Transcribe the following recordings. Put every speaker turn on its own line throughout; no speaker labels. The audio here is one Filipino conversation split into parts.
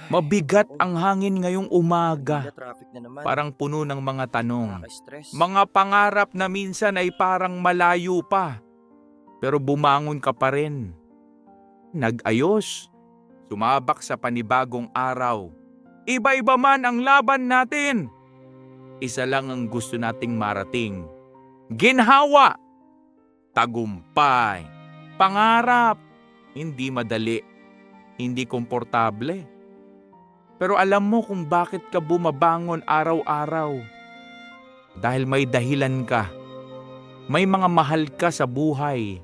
Ay,
Mabigat
naku.
ang hangin ngayong umaga,
Kanina traffic na naman.
parang puno ng mga tanong.
Nakaka-stress.
Mga pangarap na minsan ay parang malayo pa, pero bumangon ka pa rin. Nag-ayos, sumabak sa panibagong araw. Iba-iba man ang laban natin. Isa lang ang gusto nating marating. Ginhawa, tagumpay, pangarap. Hindi madali, hindi komportable. Pero alam mo kung bakit ka bumabangon araw-araw. Dahil may dahilan ka. May mga mahal ka sa buhay.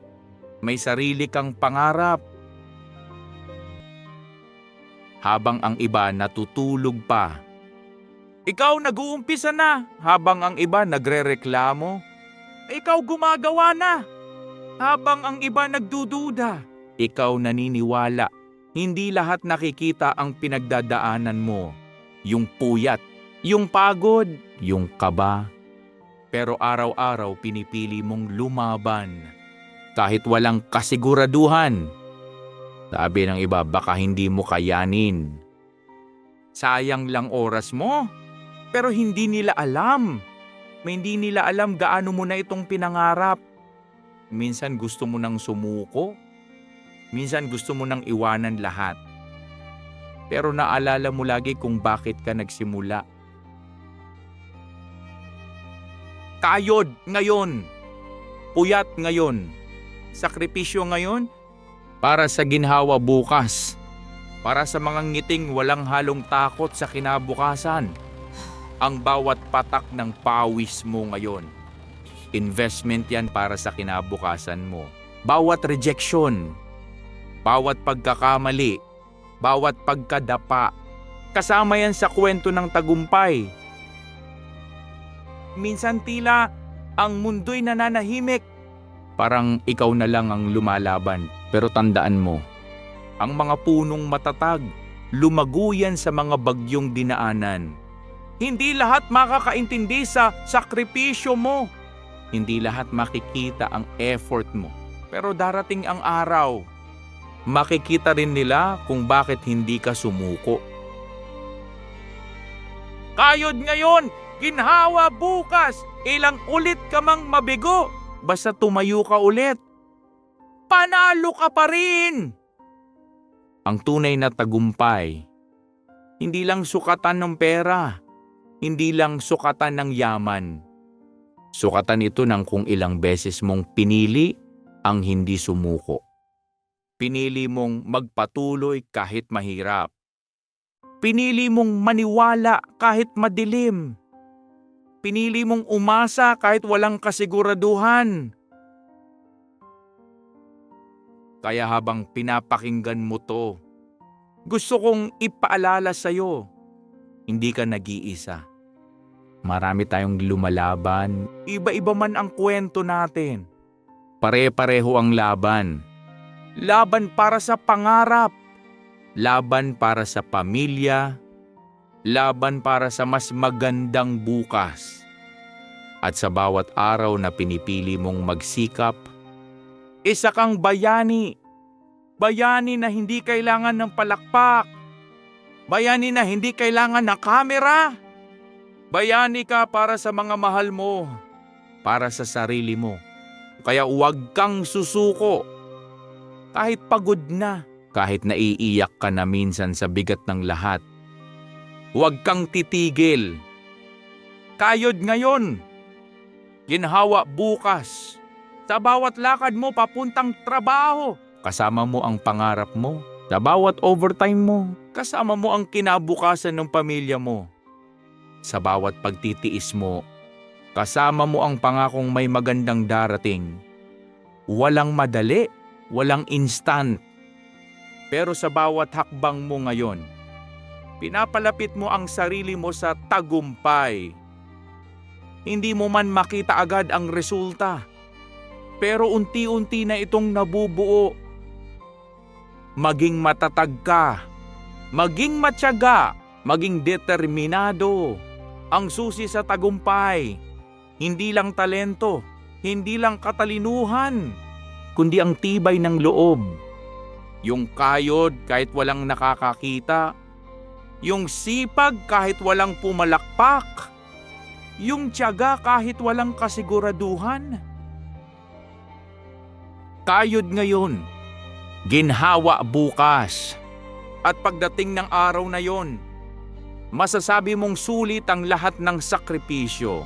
May sarili kang pangarap. Habang ang iba natutulog pa. Ikaw nag-uumpisa na habang ang iba nagrereklamo. Ikaw gumagawa na habang ang iba nagdududa. Ikaw naniniwala. Hindi lahat nakikita ang pinagdadaanan mo. Yung puyat, yung pagod, yung kaba. Pero araw-araw pinipili mong lumaban. Kahit walang kasiguraduhan. Sabi ng iba, baka hindi mo kayanin. Sayang lang oras mo. Pero hindi nila alam. Hindi nila alam gaano mo na itong pinangarap. Minsan gusto mo nang sumuko. Minsan gusto mo nang iwanan lahat. Pero naalala mo lagi kung bakit ka nagsimula. Kayod ngayon. Puyat ngayon. Sakripisyo ngayon. Para sa ginhawa bukas. Para sa mga ngiting walang halong takot sa kinabukasan. Ang bawat patak ng pawis mo ngayon. Investment yan para sa kinabukasan mo. Bawat rejection. Bawat pagkakamali, bawat pagkadapa, kasama yan sa kwento ng tagumpay. Minsan tila ang mundo'y nananahimik. Parang ikaw na lang ang lumalaban. Pero tandaan mo, ang mga punong matatag, lumago yan sa mga bagyong dinaanan. Hindi lahat makakaintindi sa sakripisyo mo. Hindi lahat makikita ang effort mo. Pero darating ang araw, makikita rin nila kung bakit hindi ka sumuko. Kayod ngayon, ginhawa bukas, ilang ulit ka mang mabigo, basta tumayo ka ulit. Panalo ka pa rin! Ang tunay na tagumpay, hindi lang sukatan ng pera, hindi lang sukatan ng yaman. Sukatan ito ng kung ilang beses mong pinili ang hindi sumuko. Pinili mong magpatuloy kahit mahirap. Pinili mong maniwala kahit madilim. Pinili mong umasa kahit walang kasiguraduhan. Kaya habang pinapakinggan mo to, gusto kong ipaalala sa'yo, hindi ka nag-iisa. Marami tayong lumalaban, iba-iba man ang kwento natin. Pare-pareho ang laban. Laban para sa pangarap, laban para sa pamilya, laban para sa mas magandang bukas. At sa bawat araw na pinipili mong magsikap, isa kang bayani. Bayani na hindi kailangan ng palakpak. Bayani na hindi kailangan ng kamera. Bayani ka para sa mga mahal mo, para sa sarili mo. Kaya huwag kang susuko. Kahit pagod na, kahit naiiyak ka na minsan sa bigat ng lahat. Huwag kang titigil. Kayod ngayon. Ginhawa bukas. Sa bawat lakad mo papuntang trabaho, kasama mo ang pangarap mo. Sa bawat overtime mo, kasama mo ang kinabukasan ng pamilya mo. Sa bawat pagtitiis mo, kasama mo ang pangakong may magandang darating. Walang madali. Walang instant. Pero sa bawat hakbang mo ngayon, pinapalapit mo ang sarili mo sa tagumpay. Hindi mo man makita agad ang resulta, pero unti-unti na itong nabubuo. Maging matatag ka, maging matyaga, maging determinado. Ang susi sa tagumpay, hindi lang talento, hindi lang katalinuhan, kundi ang tibay ng loob. Yung kayod kahit walang nakakakita, Yung sipag kahit walang pumalakpak. Yung tiyaga kahit walang kasiguraduhan. Kayod ngayon, ginhawa bukas. At pagdating ng araw na yon, masasabi mong sulit ang lahat ng sakripisyo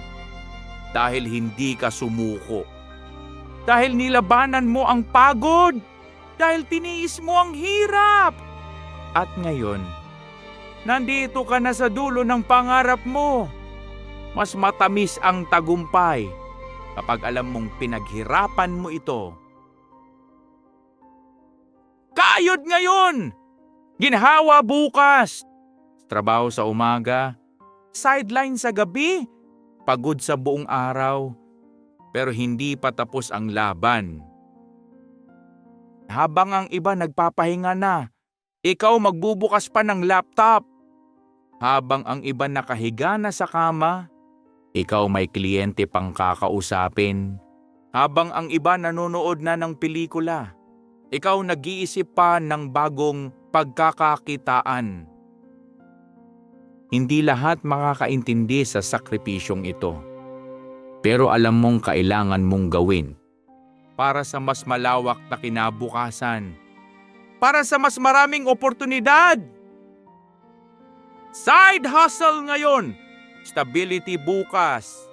dahil hindi ka sumuko. Dahil nilabanan mo ang pagod, dahil tiniis mo ang hirap. At ngayon, nandito ka na sa dulo ng pangarap mo. Mas matamis ang tagumpay kapag alam mong pinaghirapan mo ito. Kayod ngayon! Ginhawa bukas! Trabaho sa umaga, sideline sa gabi, pagod sa buong araw, pero hindi pa tapos ang laban. Habang ang iba nagpapahinga na, ikaw magbubukas pa ng laptop. Habang ang iba nakahiga na sa kama, ikaw may kliyente pang kakausapin. Habang ang iba nanonood na ng pelikula, ikaw nag-iisip pa ng bagong pagkakakitaan. Hindi lahat makakaintindi sa sakripisyong ito. Pero alam mong kailangan mong gawin para sa mas malawak na kinabukasan. Para sa mas maraming oportunidad. Side hustle ngayon. Stability bukas.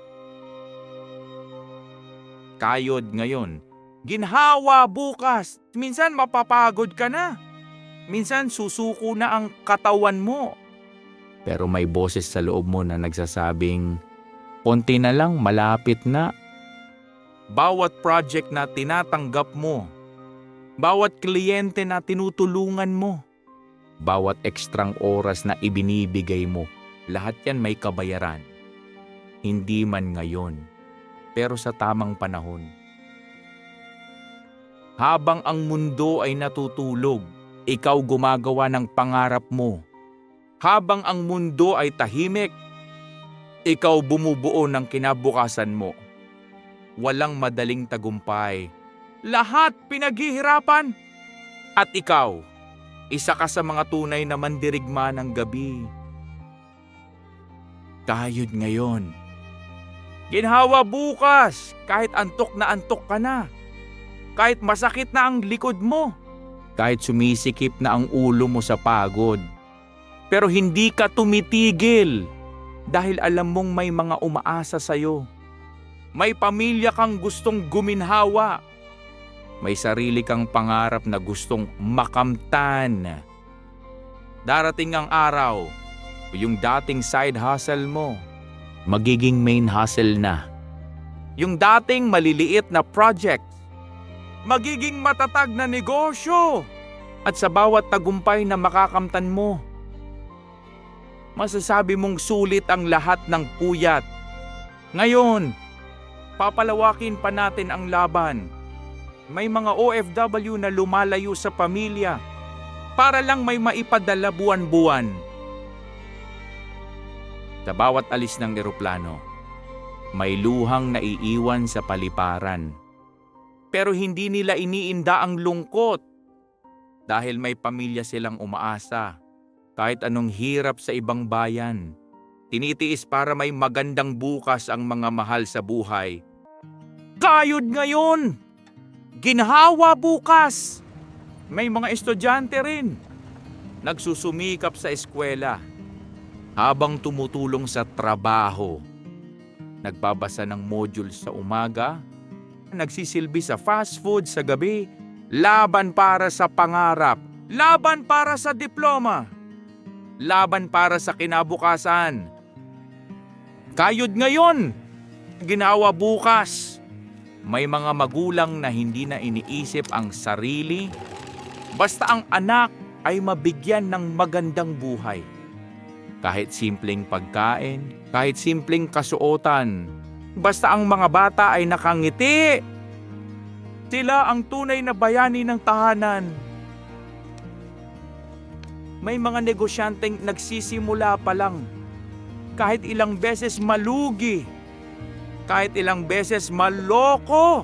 Kayod ngayon. Ginhawa bukas. Minsan mapapagod ka na. Minsan susuko na ang katawan mo. Pero may boses sa loob mo na nagsasabing, konti na lang, malapit na. Bawat project na tinatanggap mo, bawat kliyente na tinutulungan mo, bawat ekstrang oras na ibinibigay mo, lahat yan may kabayaran. Hindi man ngayon, pero sa tamang panahon. Habang ang mundo ay natutulog, ikaw gumagawa ng pangarap mo. Habang ang mundo ay tahimik, ikaw bumubuo ng kinabukasan mo. Walang madaling tagumpay. Lahat pinaghihirapan. At ikaw, isa ka sa mga tunay na mandirigma ng gabi. Kayod ngayon. Ginhawa bukas, kahit antok na antok ka na. Kahit masakit na ang likod mo. Kahit sumisikip na ang ulo mo sa pagod. Pero hindi ka tumitigil dahil alam mong may mga umaasa sa'yo. May pamilya kang gustong guminhawa. May sarili kang pangarap na gustong makamtan. Darating ang araw, yung dating side hustle mo, magiging main hustle na. Yung dating maliliit na project, magiging matatag na negosyo. At sa bawat tagumpay na makakamtan mo, masasabi mong sulit ang lahat ng puyat. Ngayon, papalawakin pa natin ang laban. May mga OFW na lumalayo sa pamilya para lang may maipadala buwan-buwan. Sa bawat alis ng eroplano, may luhang naiiwan sa paliparan. Pero hindi nila iniinda ang lungkot dahil may pamilya silang umaasa. Kahit anong hirap sa ibang bayan, tinitiis para may magandang bukas ang mga mahal sa buhay. Kayod ngayon! Ginhawa bukas! May mga estudyante rin. Nagsusumikap sa eskwela habang tumutulong sa trabaho. Nagbabasa ng module sa umaga, nagsisilbi sa fast food sa gabi, laban para sa pangarap, laban para sa diploma, laban para sa kinabukasan. Kayod ngayon, ginawa bukas. May mga magulang na hindi na iniisip ang sarili, basta ang anak ay mabigyan ng magandang buhay. Kahit simpleng pagkain, kahit simpleng kasuotan, basta ang mga bata ay nakangiti. Sila ang tunay na bayani ng tahanan. May mga negosyanteng nagsisimula pa lang. Kahit ilang beses malugi, kahit ilang beses maloko,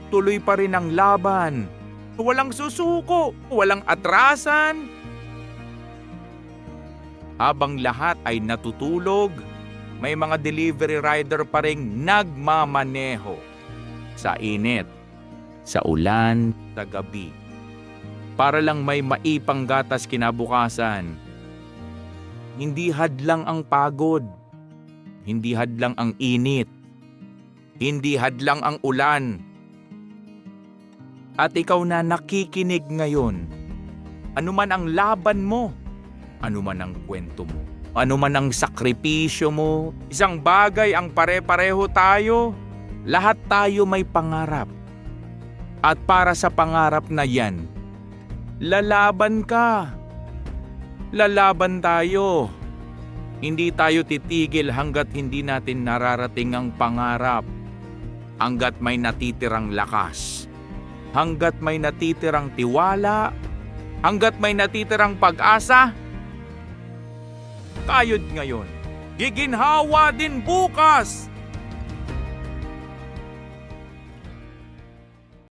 tuloy pa rin ang laban. Walang susuko, walang atrasan. Habang lahat ay natutulog, may mga delivery rider pa ring nagmamaneho. Sa init, sa ulan, sa gabi. Para lang may maipang gatas kinabukasan. Hindi hadlang ang pagod. Hindi hadlang ang init. Hindi hadlang ang ulan. At ikaw na nakikinig ngayon, anuman ang laban mo, anuman ang kwento mo, anuman ang sakripisyo mo, isang bagay ang pare-pareho tayo, lahat tayo may pangarap. At para sa pangarap na yan, lalaban ka. Lalaban tayo. Hindi tayo titigil hanggat hindi natin nararating ang pangarap. Hanggat may natitirang lakas. Hanggat may natitirang tiwala. Hanggat may natitirang pag-asa. Kayod ngayon. Giginhawa din bukas.